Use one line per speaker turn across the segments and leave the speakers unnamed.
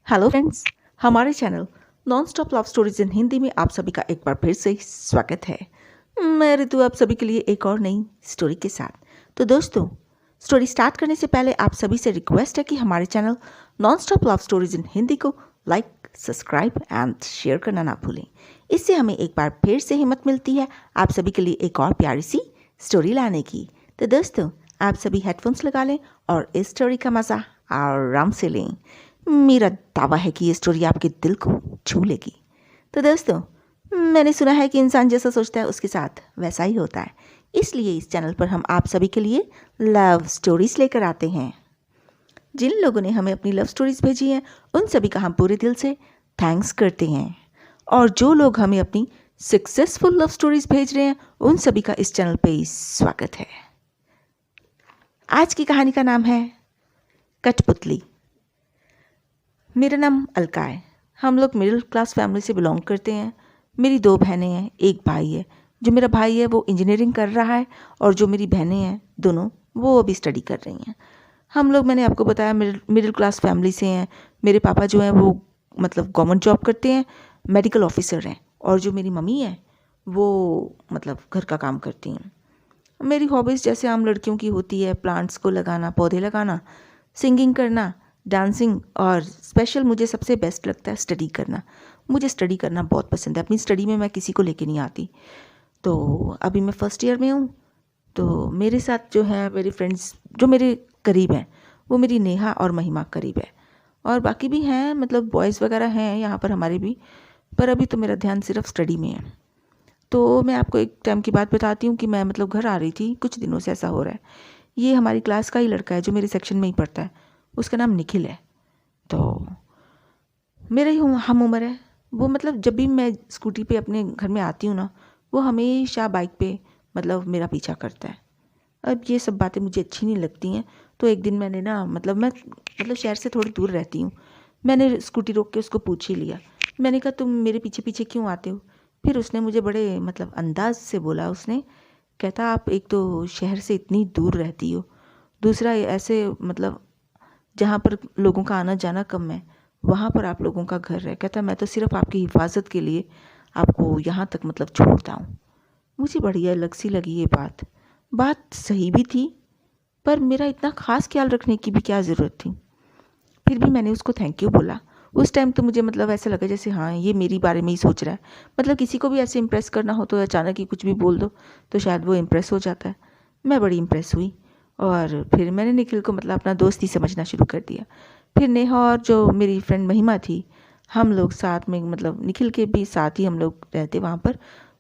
Hello friends, हमारे channel non stop love stories in Hindi में आप सभी का एक बार फिर से स्वागत है। मैं ऋतु आप सभी के लिए एक और नई स्टोरी के साथ। तो दोस्तों, स्टोरी स्टार्ट करने से पहले आप सभी से रिक्वेस्ट है कि हमारे channel non stop love stories in Hindi को लाइक, सब्सक्राइब एंड शेयर करना ना भूलें। इससे हमें एक बार फिर से हिम्मत मिलती है आप सभी के लिए एक और प्यारी सी स्टोरी लाने की। तो दोस्तों, आप सभी हेडफोन्स लगा लें और इस स्टोरी का मज़ा आराम से लें। मेरा दावा है कि ये स्टोरी आपके दिल को छू लेगी। तो दोस्तों, मैंने सुना है कि इंसान जैसा सोचता है उसके साथ वैसा ही होता है, इसलिए इस चैनल पर हम आप सभी के लिए लव स्टोरीज लेकर आते हैं। जिन लोगों ने हमें अपनी लव स्टोरीज भेजी हैं उन सभी का हम पूरे दिल से थैंक्स करते हैं, और जो लोग हमें अपनी सक्सेसफुल लव स्टोरीज भेज रहे हैं उन सभी का इस चैनल पे स्वागत है। आज की कहानी का नाम है कठपुतली। मेरा नाम अलका है। हम लोग मिडिल क्लास फैमिली से बिलोंग करते हैं। मेरी 2 बहनें हैं, एक भाई है। जो मेरा भाई है वो इंजीनियरिंग कर रहा है, और जो मेरी बहनें हैं दोनों, वो अभी स्टडी कर रही हैं। हम लोग, मैंने आपको बताया, मिडिल क्लास फैमिली से हैं। मेरे पापा जो हैं वो मतलब गवर्नमेंट जॉब करते हैं, मेडिकल ऑफिसर हैं, और जो मेरी मम्मी है वो मतलब घर का काम करती हैं। मेरी हॉबीज़ जैसे आम लड़कियों की होती है, प्लांट्स को लगाना, पौधे लगाना, सिंगिंग करना, डांसिंग, और स्पेशल मुझे सबसे बेस्ट लगता है स्टडी करना। मुझे स्टडी करना बहुत पसंद है। अपनी स्टडी में मैं किसी को लेके नहीं आती। तो अभी मैं फर्स्ट ईयर में हूँ। तो मेरे साथ जो है मेरी फ्रेंड्स जो मेरे करीब हैं वो मेरी नेहा और महिमा करीब है, और बाकी भी हैं, मतलब बॉयज़ वगैरह हैं यहाँ पर हमारे भी, पर अभी तो मेरा ध्यान सिर्फ स्टडी में है। तो मैं आपको एक टाइम की बात बताती हूँ कि मैं मतलब घर आ रही थी, कुछ दिनों से ऐसा हो रहा है। ये हमारी क्लास का ही लड़का है जो मेरे सेक्शन में ही पढ़ता है, उसका नाम निखिल है। तो मेरा ही हम उम्र है वो। मतलब जब भी मैं स्कूटी पे अपने घर में आती हूँ ना, वो हमेशा बाइक पे मतलब मेरा पीछा करता है। अब ये सब बातें मुझे अच्छी नहीं लगती हैं। तो एक दिन मैंने ना, मतलब मैं शहर से थोड़ी दूर रहती हूँ, मैंने स्कूटी रोक के उसको पूछ ही लिया। मैंने कहा, तुम मेरे पीछे पीछे क्यों आते हो? फिर उसने मुझे बड़े मतलब अंदाज से बोला, उसने कहता, आप एक तो शहर से इतनी दूर रहती हो, दूसरा ऐसे मतलब जहाँ पर लोगों का आना जाना कम है वहाँ पर आप लोगों का घर है। कहता, मैं तो सिर्फ आपकी हिफाजत के लिए आपको यहाँ तक मतलब छोड़ता हूँ। मुझे बड़ी अलग सी लगी ये बात। बात सही भी थी, पर मेरा इतना ख़ास ख्याल रखने की भी क्या ज़रूरत थी। फिर भी मैंने उसको थैंक यू बोला। उस टाइम तो मुझे मतलब ऐसा लगा जैसे हाँ, ये मेरी बारे में ही सोच रहा है। मतलब किसी को भी ऐसे इम्प्रेस करना हो तो अचानक ही कुछ भी बोल दो तो शायद वो इम्प्रेस हो जाता है। मैं बड़ी इम्प्रेस हुई, और फिर मैंने निखिल को मतलब अपना दोस्त ही समझना शुरू कर दिया। फिर नेहा और जो मेरी फ्रेंड महिमा थी, हम लोग साथ में, मतलब निखिल के भी साथ ही हम लोग रहते वहाँ पर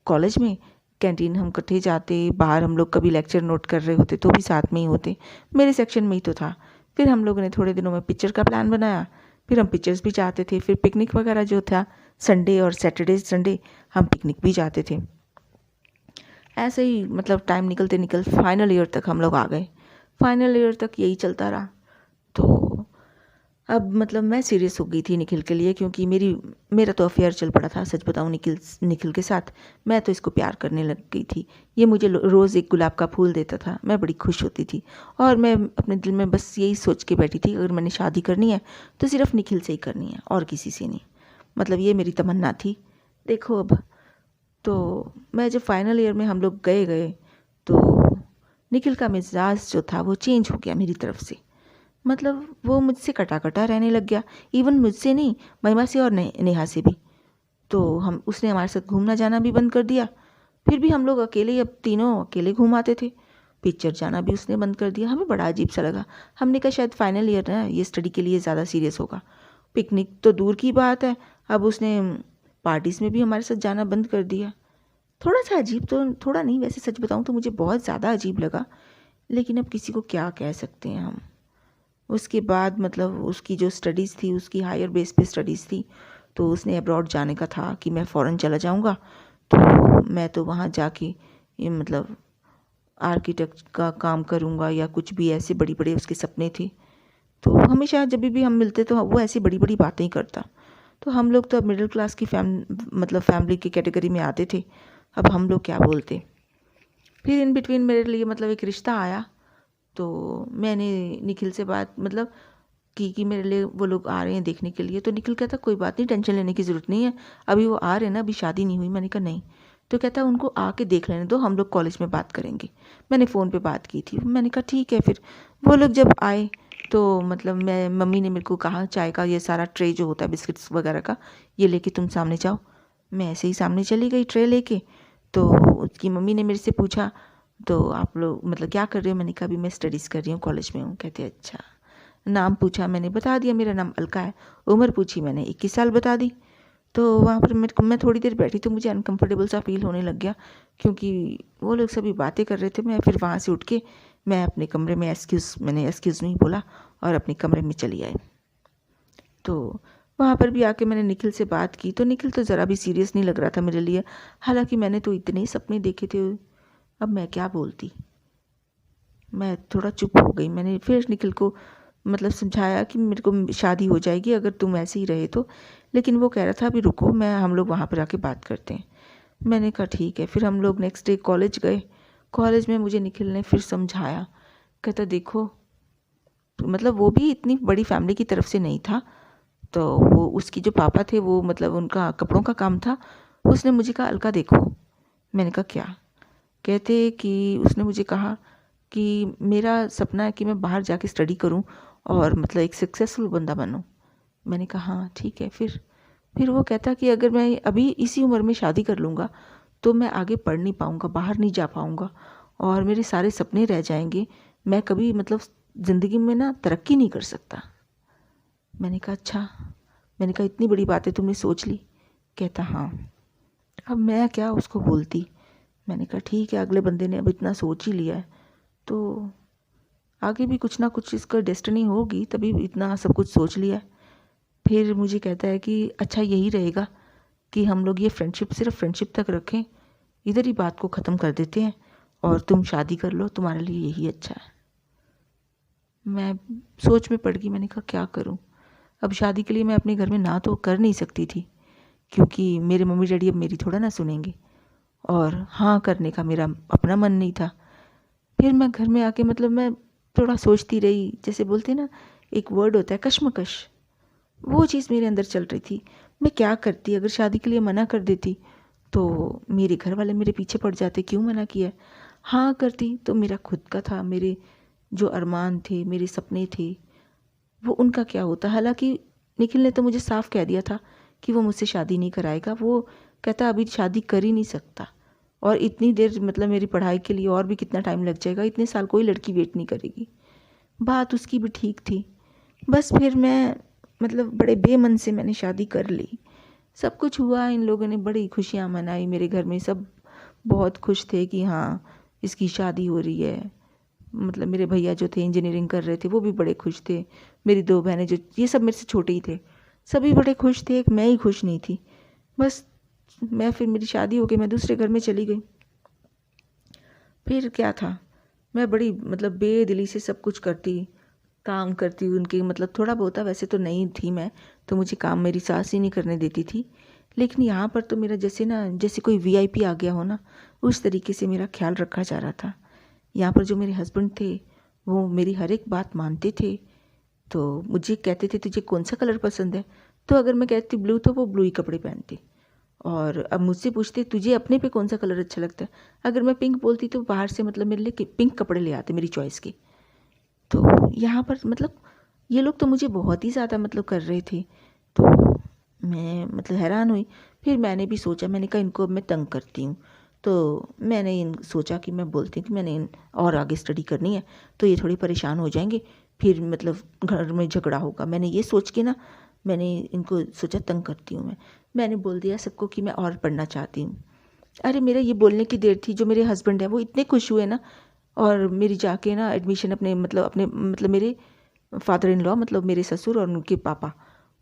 कॉलेज में। कैंटीन हम इकट्ठे जाते, बाहर हम लोग कभी लेक्चर नोट कर रहे होते तो भी साथ में ही होते। मेरे सेक्शन में ही तो था। फिर हम लोगों ने थोड़े दिनों में पिक्चर का प्लान बनाया। फिर हम पिक्चर्स भी जाते थे। फिर पिकनिक वगैरह जो था, संडे और सैटरडे संडे हम पिकनिक भी जाते थे। ऐसे ही मतलब टाइम निकलते निकलते फाइनल ईयर तक हम लोग आ गए। फाइनल ईयर तक यही चलता रहा। तो अब मतलब मैं सीरियस हो गई थी निखिल के लिए, क्योंकि मेरा तो अफेयर चल पड़ा था। सच बताऊँ, निखिल के साथ मैं तो इसको प्यार करने लग गई थी। ये मुझे रोज़ एक गुलाब का फूल देता था, मैं बड़ी खुश होती थी, और मैं अपने दिल में बस यही सोच के बैठी थी, अगर मैंने शादी करनी है तो सिर्फ निखिल से ही करनी है और किसी से नहीं। मतलब ये मेरी तमन्ना थी। देखो अब, तो मैं जब फाइनल ईयर में हम लोग गए तो निखिल का मिजाज जो था वो चेंज हो गया मेरी तरफ से। मतलब वो मुझसे कटा रहने लग गया। इवन मुझसे नहीं, महिमा से और नेहा से भी। तो उसने हमारे साथ घूमना जाना भी बंद कर दिया। फिर भी हम लोग अकेले ही, अब तीनों अकेले घूम आते थे। पिक्चर जाना भी उसने बंद कर दिया। हमें बड़ा अजीब सा लगा। हमने कहा शायद फाइनल ईयर है, ये स्टडी के लिए ज़्यादा सीरियस होगा। पिकनिक तो दूर की बात है, अब उसने पार्टीज़ में भी हमारे साथ जाना बंद कर दिया। थोड़ा सा अजीब, तो थोड़ा नहीं, वैसे सच बताऊँ तो मुझे बहुत ज़्यादा अजीब लगा। लेकिन अब किसी को क्या कह सकते हैं हम। उसके बाद मतलब उसकी जो स्टडीज़ थी, उसकी हायर बेस पे स्टडीज़ थी, तो उसने अब्रॉड जाने का था कि मैं फ़ॉरेन चला जाऊंगा। तो मैं तो वहाँ जाके ये मतलब आर्किटेक्ट का काम करूँगा या कुछ भी, ऐसे बड़ी बड़े उसके सपने थे। तो हमेशा जब भी हम मिलते तो वो ऐसी बड़ी बड़ी बातें ही करता। तो हम लोग तो अब मिडिल क्लास की फैमिली की कैटेगरी में आते थे। अब हम लोग क्या बोलते। फिर इन बिटवीन मेरे लिए मतलब एक रिश्ता आया। तो मैंने निखिल से बात, मतलब कि मेरे लिए वो लोग आ रहे हैं देखने के लिए। तो निखिल कहता कोई बात नहीं, टेंशन लेने की ज़रूरत नहीं है, अभी वो आ रहे हैं ना, अभी शादी नहीं हुई। मैंने कहा नहीं। तो कहता उनको आके देख लेने दो, हम लोग कॉलेज में बात करेंगे। मैंने फ़ोन पे बात की थी। मैंने कहा ठीक है। फिर वो लोग जब आए तो मतलब मम्मी ने मेरे को कहा चाय का ये सारा ट्रे जो होता है बिस्किट्स वगैरह का, ये लेके तुम सामने जाओ। मैं ऐसे ही सामने चली गई ट्रे लेके। तो उसकी मम्मी ने मेरे से पूछा तो आप लोग मतलब क्या कर रहे हो? मैंने कहा अभी मैं स्टडीज़ कर रही हूँ, कॉलेज में हूँ। कहते अच्छा। नाम पूछा, मैंने बता दिया मेरा नाम अलका है। उम्र पूछी, मैंने 21 साल बता दी। तो वहाँ पर मैं थोड़ी देर बैठी तो मुझे अनकंफर्टेबल सा फील होने लग गया, क्योंकि वो लोग सभी बातें कर रहे थे। मैं फिर वहाँ से उठ के मैं अपने कमरे में मैंने एक्सक्यूज़ मी बोला और अपने कमरे में चली आई। तो वहाँ पर भी आके मैंने निखिल से बात की तो निखिल तो ज़रा भी सीरियस नहीं लग रहा था मेरे लिए। हालांकि मैंने तो इतने ही सपने देखे थे, अब मैं क्या बोलती। मैं थोड़ा चुप हो गई। मैंने फिर निखिल को मतलब समझाया कि मेरे को शादी हो जाएगी अगर तुम ऐसे ही रहे तो। लेकिन वो कह रहा था अभी रुको, हम लोग वहाँ पर आके बात करते हैं। मैंने कहा ठीक है। फिर हम लोग नेक्स्ट डे कॉलेज गए। कॉलेज में मुझे निखिल ने फिर समझाया। कहता देखो, मतलब वो भी इतनी बड़ी फैमिली की तरफ से नहीं था। तो वो उसकी जो पापा थे वो मतलब उनका कपड़ों का काम था। उसने मुझे कहा अलका देखो। मैंने कहा क्या? कहते कि उसने मुझे कहा कि मेरा सपना है कि मैं बाहर जाके स्टडी करूं और मतलब एक सक्सेसफुल बंदा बनूं। मैंने कहा हाँ ठीक है। फिर वो कहता कि अगर मैं अभी इसी उम्र में शादी कर लूँगा तो मैं आगे पढ़ नहीं पाऊँगा, बाहर नहीं जा पाऊँगा और मेरे सारे सपने रह जाएंगे। मैं कभी मतलब ज़िंदगी में ना तरक्की नहीं कर सकता। मैंने कहा अच्छा। मैंने कहा इतनी बड़ी बातें तुमने सोच ली? कहता हाँ। अब मैं क्या उसको बोलती। मैंने कहा ठीक है, अगले बंदे ने अब इतना सोच ही लिया है तो आगे भी कुछ ना कुछ इसका डेस्टिनी होगी, तभी इतना सब कुछ सोच लिया है। फिर मुझे कहता है कि अच्छा यही रहेगा कि हम लोग ये फ्रेंडशिप सिर्फ फ्रेंडशिप तक रखें, इधर ही बात को ख़त्म कर देते हैं और तुम शादी कर लो, तुम्हारे लिए यही अच्छा है। मैं सोच में पड़ गई। मैंने कहा क्या करूं? अब शादी के लिए मैं अपने घर में ना तो कर नहीं सकती थी, क्योंकि मेरे मम्मी डैडी अब मेरी थोड़ा ना सुनेंगे, और हाँ करने का मेरा अपना मन नहीं था। फिर मैं घर में आके मतलब मैं थोड़ा सोचती रही, जैसे बोलते ना एक वर्ड होता है कश्मकश, वो चीज़ मेरे अंदर चल रही थी। मैं क्या करती? अगर शादी के लिए मना कर देती तो मेरे घर वाले मेरे पीछे पड़ जाते, क्यों मना किया। हाँ करती तो मेरा खुद का था, मेरे जो अरमान थे, मेरे सपने थे, वो उनका क्या होता। हालांकि निखिल ने तो मुझे साफ कह दिया था कि वो मुझसे शादी नहीं कराएगा। वो कहता अभी शादी कर ही नहीं सकता और इतनी देर मतलब मेरी पढ़ाई के लिए और भी कितना टाइम लग जाएगा, इतने साल कोई लड़की वेट नहीं करेगी। बात उसकी भी ठीक थी। बस फिर मैं मतलब बड़े बेमन से मैंने शादी कर ली। सब कुछ हुआ, इन लोगों ने बड़ी खुशियाँ मनाई, मेरे घर में सब बहुत खुश थे कि हाँ इसकी शादी हो रही है। मतलब मेरे भैया जो थे इंजीनियरिंग कर रहे थे वो भी बड़े खुश थे। मेरी दो बहनें जो ये सब मेरे से छोटे ही थे, सभी बड़े खुश थे, एक मैं ही खुश नहीं थी। बस मैं फिर मेरी शादी हो गई, मैं दूसरे घर में चली गई। फिर क्या था, मैं बड़ी मतलब बेदिली से सब कुछ करती, काम करती उनके मतलब थोड़ा बहुत, वैसे तो नहीं थी मैं, तो मुझे काम मेरी सास ही नहीं करने देती थी। लेकिन यहाँ पर तो मेरा जैसे ना जैसे कोई वीआईपी आ गया हो ना, उस तरीके से मेरा ख्याल रखा जा रहा था। यहाँ पर जो मेरे हस्बैंड थे वो मेरी हर एक बात मानते थे। तो मुझे कहते थे तुझे कौन सा कलर पसंद है, तो अगर मैं कहती ब्लू तो वो ब्लू ही कपड़े पहनते। और अब मुझसे पूछते तुझे अपने पे कौन सा कलर अच्छा लगता है, अगर मैं पिंक बोलती तो बाहर से मतलब मेरे लिए पिंक कपड़े ले आते मेरी चॉइस के। तो यहाँ पर मतलब ये लोग तो मुझे बहुत ही ज़्यादा मतलब कर रहे थे। तो मैं मतलब हैरान हुई। फिर मैंने भी सोचा, मैंने कहा इनको अब मैं तंग करती हूँ। तो मैंने इन सोचा कि मैं बोलती हूँ कि मैंने इन और आगे स्टडी करनी है, तो ये थोड़े परेशान हो जाएंगे, फिर मतलब घर में झगड़ा होगा। मैंने ये सोच के ना मैंने इनको सोचा तंग करती हूँ मैंने बोल दिया सबको कि मैं और पढ़ना चाहती हूँ। अरे मेरा ये बोलने की देर थी, जो मेरे हस्बैंड है वो इतने खुश हुए ना, और मेरी जाके ना एडमिशन अपने मेरे फादर इन लॉ मतलब मेरे ससुर और उनके पापा,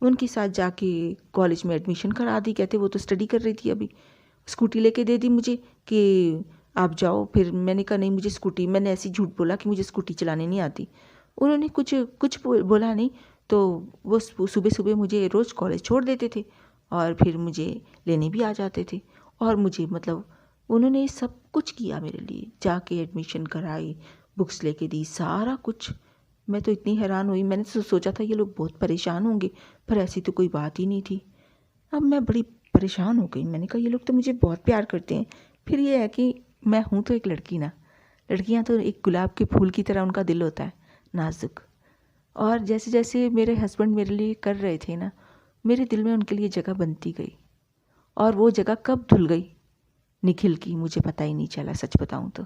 उनके साथ जाके कॉलेज में एडमिशन करा दी। कहते वो तो स्टडी कर रही थी अभी, स्कूटी लेके दे दी मुझे कि आप जाओ। फिर मैंने कहा नहीं मुझे स्कूटी, मैंने ऐसी झूठ बोला कि मुझे स्कूटी चलाने नहीं आती। उन्होंने कुछ कुछ बोला नहीं, तो वो सुबह सुबह मुझे रोज़ कॉलेज छोड़ देते थे और फिर मुझे लेने भी आ जाते थे। और मुझे मतलब उन्होंने सब कुछ किया मेरे लिए, जाके एडमिशन कराई, बुक्स लेके दी, सारा कुछ। मैं तो इतनी हैरान हुई, मैंने तो सोचा था ये लोग बहुत परेशान होंगे, पर ऐसी तो कोई बात ही नहीं थी। अब मैं बड़ी परेशान हो गई, मैंने कहा ये लोग तो मुझे बहुत प्यार करते हैं, फिर ये है कि मैं हूँ तो एक लड़की ना, लड़कियाँ तो एक गुलाब के फूल की तरह उनका दिल होता है, नाजुक। और जैसे जैसे मेरे हस्बैंड मेरे लिए कर रहे थे ना, मेरे दिल में उनके लिए जगह बनती गई, और वो जगह कब धुल गई निखिल की मुझे पता ही नहीं चला, सच बताऊँ तो।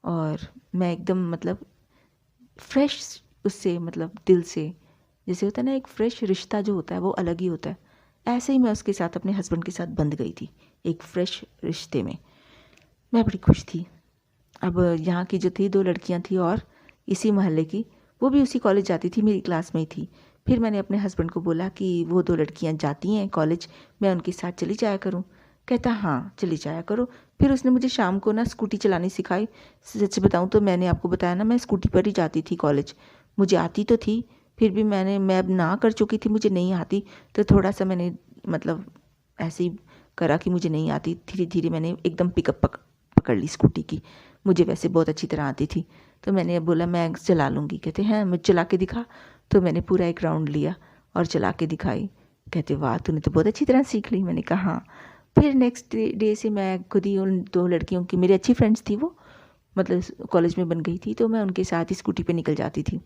और मैं एकदम मतलब फ्रेश उससे, मतलब दिल से, जैसे होता है ना एक फ्रेश रिश्ता जो होता है वो अलग ही होता है, ऐसे ही मैं उसके साथ, अपने हस्बैंड के साथ बंध गई थी एक फ्रेश रिश्ते में। मैं बड़ी खुश थी। अब यहाँ की जो थी 2 लड़कियाँ थी और इसी मोहल्ले की, वो भी उसी कॉलेज जाती थी, मेरी क्लास में ही थी। फिर मैंने अपने हस्बैंड को बोला कि वो 2 लड़कियाँ जाती हैं कॉलेज, मैं उनके साथ चली जाया करूँ। कहता हाँ चली जाया करो। फिर उसने मुझे शाम को ना स्कूटी चलानी सिखाई। सच बताऊँ तो मैंने आपको बताया ना, मैं स्कूटी पर ही जाती थी कॉलेज, मुझे आती तो थी, फिर भी मैं अब ना कर चुकी थी, मुझे नहीं आती, तो थोड़ा सा मैंने मतलब ऐसे ही करा कि मुझे नहीं आती, धीरे धीरे मैंने एकदम पिकअप पकड़ ली स्कूटी की। मुझे वैसे बहुत अच्छी तरह आती थी, तो मैंने बोला मैं चला लूँगी। कहते हैं मुझे चला के दिखा, तो मैंने पूरा एक राउंड लिया और चला के दिखाई। कहते वाह तूने तो बहुत अच्छी तरह सीख ली। मैंने कहा हाँ। फिर नेक्स्ट डे से मैं खुद ही उन 2 लड़कियों की, मेरी अच्छी फ्रेंड्स थी वो, मतलब कॉलेज में बन गई थी, तो मैं उनके साथ ही स्कूटी पे निकल जाती थी।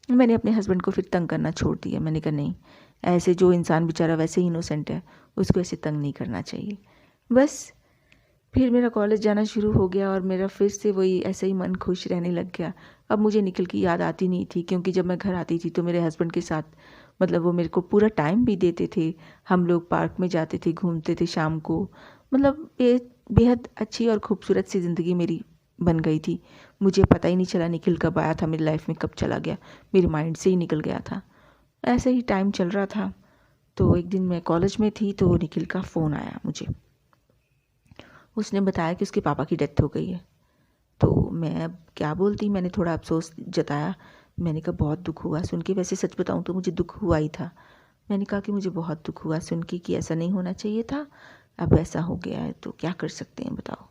मैंने अपने हस्बैंड को फिर तंग करना छोड़ दिया। मैंने कहा नहीं, ऐसे जो इंसान बेचारा वैसे ही इनोसेंट है, उसको ऐसे तंग नहीं करना चाहिए। बस फिर मेरा कॉलेज जाना शुरू हो गया और मेरा फिर से वही ऐसे ही मन खुश रहने लग गया। अब मुझे निखिल की याद आती नहीं थी, क्योंकि जब मैं घर आती थी तो मेरे हस्बैंड के साथ, मतलब वो मेरे को पूरा टाइम भी देते थे, हम लोग पार्क में जाते थे, घूमते थे शाम को, मतलब बेहद अच्छी और खूबसूरत सी ज़िंदगी मेरी बन गई थी। मुझे पता ही नहीं चला निखिल कब आया था मेरी लाइफ में, कब चला गया, मेरे माइंड से ही निकल गया था। ऐसे ही टाइम चल रहा था। तो एक दिन मैं कॉलेज में थी तो निखिल का फ़ोन आया मुझे। उसने बताया कि उसके पापा की डेथ हो गई है। तो मैं अब क्या बोलती, मैंने थोड़ा अफसोस जताया। मैंने कहा बहुत दुख हुआ सुन के, वैसे सच बताऊं तो मुझे दुख हुआ ही था। मैंने कहा कि मुझे बहुत दुख हुआ सुन के कि ऐसा नहीं होना चाहिए था, अब ऐसा हो गया है तो क्या कर सकते हैं बताओ।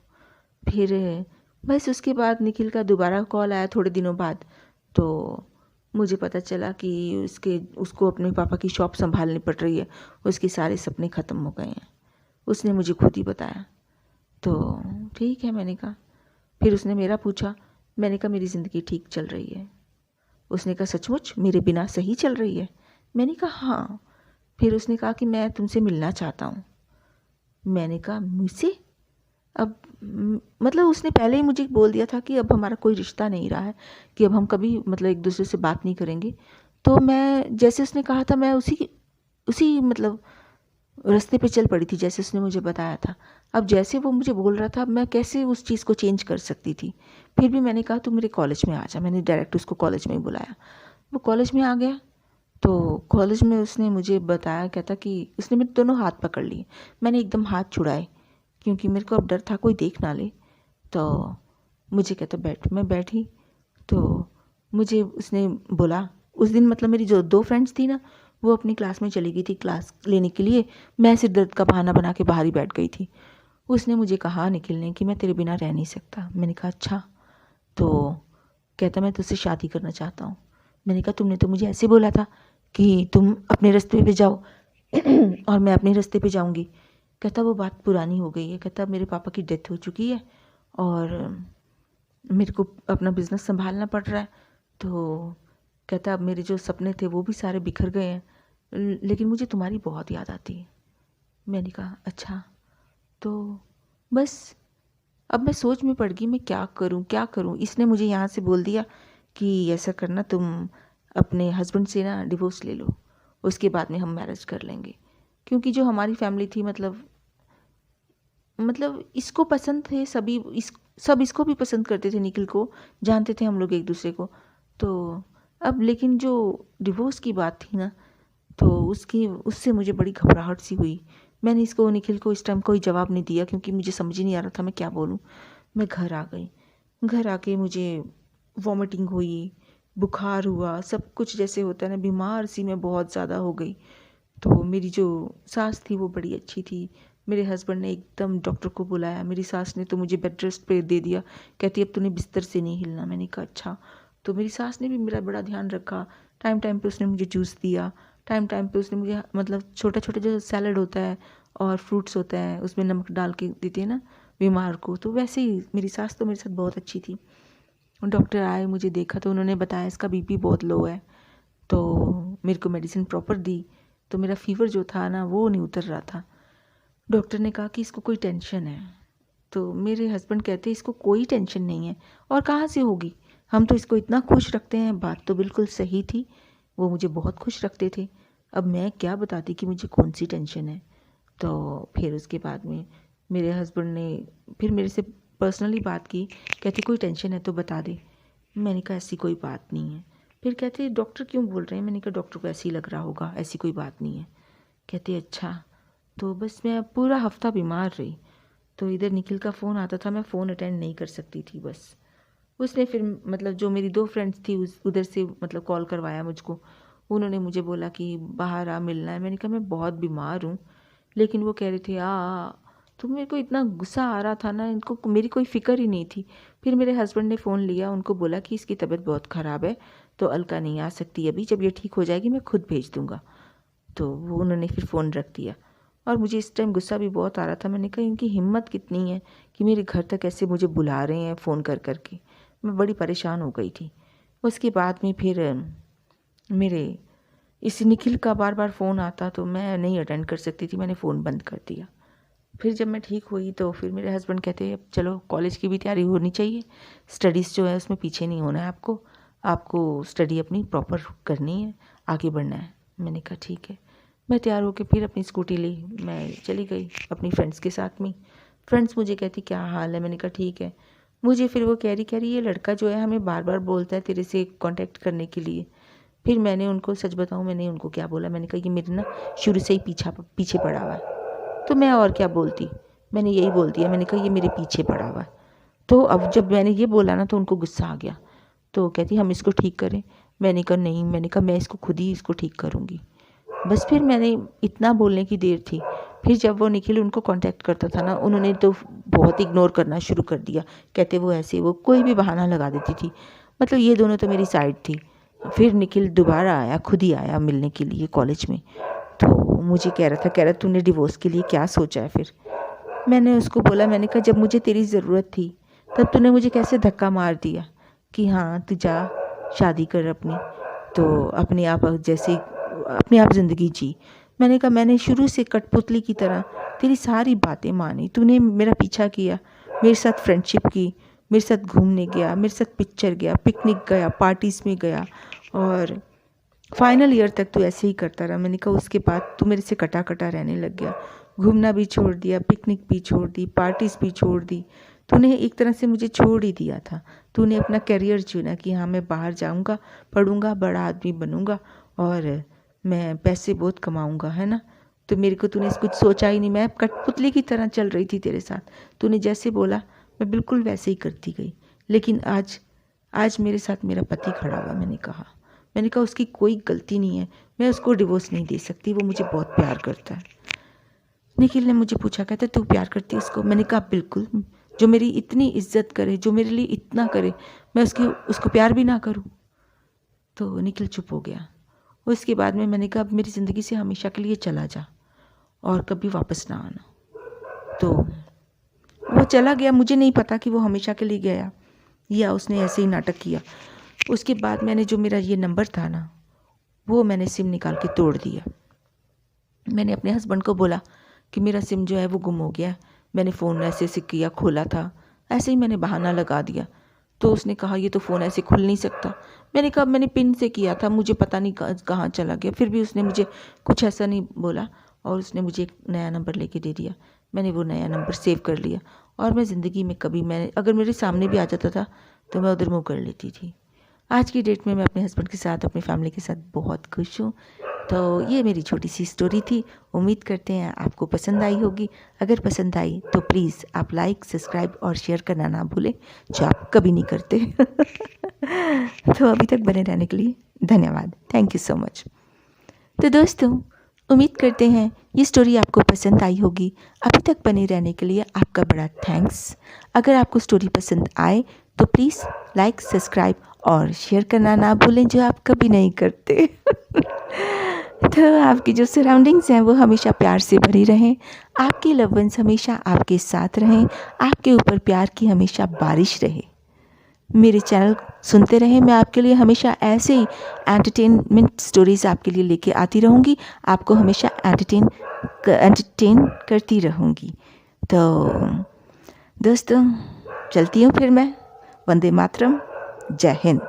फिर बस उसके बाद निखिल का दोबारा कॉल आया थोड़े दिनों बाद, तो मुझे पता चला कि उसको अपने पापा की शॉप संभालनी पड़ रही है, उसके सारे सपने ख़त्म हो गए हैं। उसने मुझे खुद ही बताया। तो ठीक है मैंने कहा। फिर उसने मेरा पूछा। मैंने कहा मेरी ज़िंदगी ठीक चल रही है। उसने कहा सचमुच मेरे बिना सही चल रही है? मैंने कहा हाँ। फिर उसने कहा कि मैं तुमसे मिलना चाहता हूँ। मैंने कहा मुझसे? अब मतलब उसने पहले ही मुझे बोल दिया था कि अब हमारा कोई रिश्ता नहीं रहा है, कि अब हम कभी मतलब एक दूसरे से बात नहीं करेंगे। तो मैं जैसे उसने कहा था, मैं उसी उसी मतलब रास्ते पे चल पड़ी थी जैसे उसने मुझे बताया था। अब जैसे वो मुझे बोल रहा था, अब मैं कैसे उस चीज़ को चेंज कर सकती थी। फिर भी मैंने कहा तू मेरे कॉलेज में आ जा। मैंने डायरेक्ट उसको कॉलेज में ही बुलाया। वो कॉलेज में आ गया। तो कॉलेज में उसने मुझे बताया, कहता कि उसने मेरे दोनों हाथ पकड़ लिए। मैंने एकदम हाथ छुड़ाए, क्योंकि मेरे को अब डर था कोई देख ना ले। तो मुझे कहता बैठ। मैं बैठी। तो मुझे उसने बोला, उस दिन मतलब मेरी जो 2 फ्रेंड्स थी ना, वो अपनी क्लास में चली गई थी क्लास लेने के लिए। मैं सिर दर्द का बहाना बना के बाहर ही बैठ गई थी। उसने मुझे कहा निखिल ने कि मैं तेरे बिना रह नहीं सकता। मैंने कहा अच्छा। तो कहता मैं तुझसे शादी करना चाहता हूँ। मैंने कहा तुमने तो मुझे ऐसे बोला था कि तुम अपने रास्ते पे जाओ और मैं अपने रास्ते पे जाऊँगी। कहता वो बात पुरानी हो गई है। कहता मेरे पापा की डेथ हो चुकी है और मेरे को अपना बिज़नेस संभालना पड़ रहा है। तो कहता अब मेरे जो सपने थे वो भी सारे बिखर गए हैं, लेकिन मुझे तुम्हारी बहुत याद आती है। मैंने कहा अच्छा। तो बस अब मैं सोच में पड़ गई, मैं क्या करूं क्या करूं। इसने मुझे यहाँ से बोल दिया कि ऐसा करना, तुम अपने हस्बैंड से ना डिवोर्स ले लो, उसके बाद में हम मैरिज कर लेंगे। क्योंकि जो हमारी फैमिली थी, मतलब इसको पसंद थे सभी, सब इसको भी पसंद करते थे, निखिल को जानते थे हम लोग एक दूसरे को। तो अब लेकिन जो डिवोर्स की बात थी ना, तो उससे मुझे बड़ी घबराहट सी हुई। मैंने इसको निखिल को इस टाइम कोई जवाब नहीं दिया, क्योंकि मुझे समझ ही नहीं आ रहा था मैं क्या बोलूँ। मैं घर आ गई। घर आके मुझे वॉमिटिंग हुई, बुखार हुआ, सब कुछ जैसे होता है ना, बीमार सी मैं बहुत ज़्यादा हो गई। तो मेरी जो सास थी वो बड़ी अच्छी थी। मेरे हस्बैंड ने एकदम डॉक्टर को बुलाया। मेरी सास ने तो मुझे बेड रेस्ट पे दे दिया। कहती अब तूने बिस्तर से नहीं हिलना। मैंने कहा अच्छा। तो मेरी सास ने भी मेरा बड़ा ध्यान रखा। टाइम टाइम पे उसने मुझे जूस दिया, टाइम टाइम पे उसने मुझे मतलब छोटा छोटा जो सैलड होता है और फ्रूट्स होता है उसमें नमक डाल के देती है ना बीमार को, तो वैसे ही मेरी सास तो मेरे साथ बहुत अच्छी थी। डॉक्टर आए, मुझे देखा तो उन्होंने बताया इसका बीपी बहुत लो है, तो मेरे को मेडिसिन प्रॉपर दी, तो मेरा फीवर जो था ना वो नहीं उतर रहा था। डॉक्टर ने कहा कि इसको कोई टेंशन है, तो मेरे हस्बैंड कहते इसको कोई टेंशन नहीं है, और कहाँ से होगी, हम तो इसको इतना खुश रखते हैं। बात तो बिल्कुल सही थी, वो मुझे बहुत खुश रखते थे। अब मैं क्या बताती कि मुझे कौन सी टेंशन है। तो फिर उसके बाद में मेरे हस्बैंड ने फिर मेरे से पर्सनली बात की, कहते कोई टेंशन है तो बता दे। मैंने कहा ऐसी कोई बात नहीं है। फिर कहते डॉक्टर क्यों बोल रहे हैं, मैंने कहा डॉक्टर को ऐसे ही लग रहा होगा, ऐसी कोई बात नहीं है। कहते अच्छा। तो बस मैं पूरा हफ्ता बीमार रही। तो इधर निखिल का फ़ोन आता था, मैं फ़ोन अटेंड नहीं कर सकती थी। बस उसने फिर मतलब जो मेरी 2 फ्रेंड्स थी उधर से मतलब कॉल करवाया मुझको। उन्होंने मुझे बोला कि बाहर आ, मिलना है। मैंने कहा मैं बहुत बीमार हूँ, लेकिन वो कह रहे थे आ। तो मेरे को इतना गुस्सा आ रहा था ना, इनको मेरी कोई फ़िक्र ही नहीं थी। फिर मेरे हस्बैंड ने फ़ोन लिया, उनको बोला कि इसकी तबीयत बहुत ख़राब है तो अलका नहीं आ सकती अभी, जब ये ठीक हो जाएगी मैं खुद भेज दूँगा। तो वो उन्होंने फिर फ़ोन रख दिया, और मुझे इस टाइम गुस्सा भी बहुत आ रहा था। मैंने कहा इनकी हिम्मत कितनी है कि मेरे घर तक ऐसे मुझे बुला रहे हैं फ़ोन कर कर के। मैं बड़ी परेशान हो गई थी। उसके बाद में फिर मेरे इस निखिल का बार बार फ़ोन आता तो मैं नहीं अटेंड कर सकती थी, मैंने फ़ोन बंद कर दिया। फिर जब मैं ठीक हुई तो फिर मेरे हस्बैंड कहते अब चलो कॉलेज की भी तैयारी होनी चाहिए, स्टडीज़ जो है उसमें पीछे नहीं होना है आपको, आपको स्टडी अपनी प्रॉपर करनी है, आगे बढ़ना है। मैंने कहा ठीक है। मैं तैयार होकर फिर अपनी स्कूटी ली, मैं चली गई अपनी फ्रेंड्स के साथ में। फ्रेंड्स मुझे कहती क्या हाल है, मैंने कहा ठीक है। मुझे फिर वो कह रही ये लड़का जो है हमें बार बार बोलता है तेरे से कांटेक्ट करने के लिए। फिर मैंने उनको सच बताऊँ, मैंने उनको क्या बोला, मैंने कहा ये मेरे ना शुरू से ही पीछे पड़ा हुआ है। तो मैं और क्या बोलती, मैंने यही बोल दिया, मैंने कहा ये मेरे पीछे पड़ा हुआ है। तो अब जब मैंने ये बोला ना तो उनको गुस्सा आ गया, तो कहती हम इसको ठीक करें। मैंने कहा नहीं, मैंने कहा मैं इसको खुद ही इसको ठीक करूँगी। बस फिर मैंने इतना बोलने की देर थी। फिर जब वो निखिल उनको कांटेक्ट करता था ना, उन्होंने तो बहुत इग्नोर करना शुरू कर दिया। कहते वो ऐसे, वो कोई भी बहाना लगा देती थी। मतलब ये दोनों तो मेरी साइड थी। फिर निखिल दोबारा आया, खुद ही आया मिलने के लिए कॉलेज में। तो मुझे कह रहा तूने डिवोर्स के लिए क्या सोचा है फिर। मैंने उसको बोला, मैंने कहा जब मुझे तेरी ज़रूरत थी तब तूने मुझे कैसे धक्का मार दिया कि हाँ तू जा शादी कर अपनी, तो अपने आप जैसे अपने आप ज़िंदगी जी। मैंने कहा मैंने शुरू से कठपुतली की तरह तेरी सारी बातें मानी, तूने मेरा पीछा किया, मेरे साथ फ्रेंडशिप की, मेरे साथ घूमने गया, मेरे साथ पिक्चर गया, पिकनिक गया, पार्टीज़ में गया, और फाइनल ईयर तक तू ऐसे ही करता रहा। मैंने कहा उसके बाद तू मेरे से कटा कटा रहने लग गया, घूमना भी छोड़ दिया, पिकनिक भी छोड़ दी, पार्टीज़ भी छोड़ दी। तूने एक तरह से मुझे छोड़ ही दिया था। तूने अपना करियर चुना कि हाँ मैं बाहर जाऊँगा, पढ़ूँगा, बड़ा आदमी बनूँगा और मैं पैसे बहुत कमाऊँगा, है ना। तो मेरे को तूने कुछ सोचा ही नहीं, मैं कठपुतली की तरह चल रही थी तेरे साथ। तूने जैसे बोला मैं बिल्कुल वैसे ही करती गई। लेकिन आज मेरे साथ मेरा पति खड़ा हुआ। मैंने कहा उसकी कोई गलती नहीं है, मैं उसको डिवोर्स नहीं दे सकती, वो मुझे बहुत प्यार करता है। निखिल ने मुझे पूछा, कहता तू प्यार करती है उसको। मैंने कहा बिल्कुल, जो मेरी इतनी इज्जत करे, जो मेरे लिए इतना करे, मैं उसको प्यार भी ना करूं। तो निखिल चुप हो गया। उसके बाद में मैंने कहा अब मेरी ज़िंदगी से हमेशा के लिए चला जा और कभी वापस ना आना। तो वो चला गया। मुझे नहीं पता कि वो हमेशा के लिए गया या उसने ऐसे ही नाटक किया। उसके बाद मैंने जो मेरा ये नंबर था ना, वो मैंने सिम निकाल के तोड़ दिया। मैंने अपने हस्बैंड को बोला कि मेरा सिम जो है वो गुम हो गया, मैंने फ़ोन ऐसे किया, खोला था, ऐसे ही मैंने बहाना लगा दिया। तो उसने कहा ये तो फ़ोन ऐसे खुल नहीं सकता। मैंने कहा मैंने पिन से किया था, मुझे पता नहीं कहाँ चला गया। फिर भी उसने मुझे कुछ ऐसा नहीं बोला और उसने मुझे एक नया नंबर लेके दे दिया। मैंने वो नया नंबर सेव कर लिया और मैं ज़िंदगी में कभी, मैं अगर मेरे सामने भी आ जाता था तो मैं उधर मुँह कर लेती थी। आज की डेट में मैं अपने हस्बैंड के साथ, अपनी फैमिली के साथ बहुत खुश हूँ। तो ये मेरी छोटी सी स्टोरी थी। उम्मीद करते हैं आपको पसंद आई होगी। अगर पसंद आई तो प्लीज़ आप लाइक, सब्सक्राइब और शेयर करना ना भूलें, जो आप कभी नहीं करते। तो अभी तक बने रहने के लिए धन्यवाद। Thank you so much. तो दोस्तों, उम्मीद करते हैं ये स्टोरी आपको पसंद आई होगी। अभी तक बने रहने के लिए आपका बड़ा थैंक्स। अगर आपको स्टोरी पसंद आए तो प्लीज़ लाइक, सब्सक्राइब और शेयर करना ना भूलें, जो आप कभी नहीं करते। तो आपकी जो सराउंडिंग्स हैं वो हमेशा प्यार से भरी रहें, आपके लव वंस हमेशा आपके साथ रहें, आपके ऊपर प्यार की हमेशा बारिश रहे। मेरे चैनल सुनते रहें, मैं आपके लिए हमेशा ऐसे ही एंटरटेनमेंट स्टोरीज़ आपके लिए लेके आती रहूँगी, आपको हमेशा एंटरटेन करती रहूँगी। तो दोस्तों चलती हूँ फिर मैं। वंदे मातरम, जय हिंद।